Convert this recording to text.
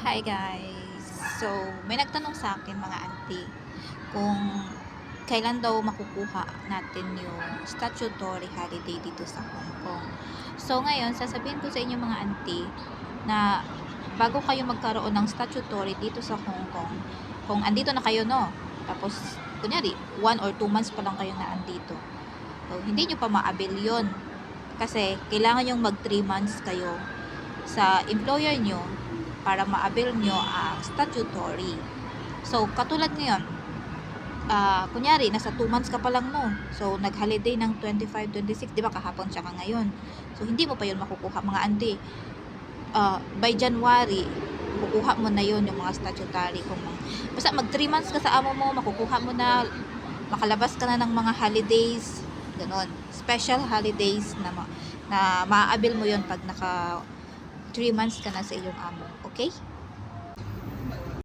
Hi guys! So, may nagtanong sa akin mga auntie kung kailan daw makukuha natin yung statutory holiday dito sa Hong Kong. So, ngayon, sasabihin ko sa inyo mga auntie na bago kayo magkaroon ng statutory dito sa Hong Kong, kung andito na kayo, no? Tapos, kunyari, 1 or 2 months pa lang kayo na andito. So, hindi nyo pa ma-avail yun. Kasi, kailangan yung mag 3 months kayo sa employer nyo para ma-avail nyo ang statutory. So, katulad ngayon, kunyari, nasa 2 months ka pa lang, no? So, nag-holiday ng 25, 26, di ba kahapon tsaka ngayon. So, hindi mo pa yun makukuha, mga auntie. By January, kukuha mo na yun, yung mga statutory. Basta mag 3 months ka sa amo mo, makukuha mo na, makalabas ka na ng mga holidays, ganon. Special holidays na ma-avail mo yun pag naka 3 months ka na sa iyong amo. Okay?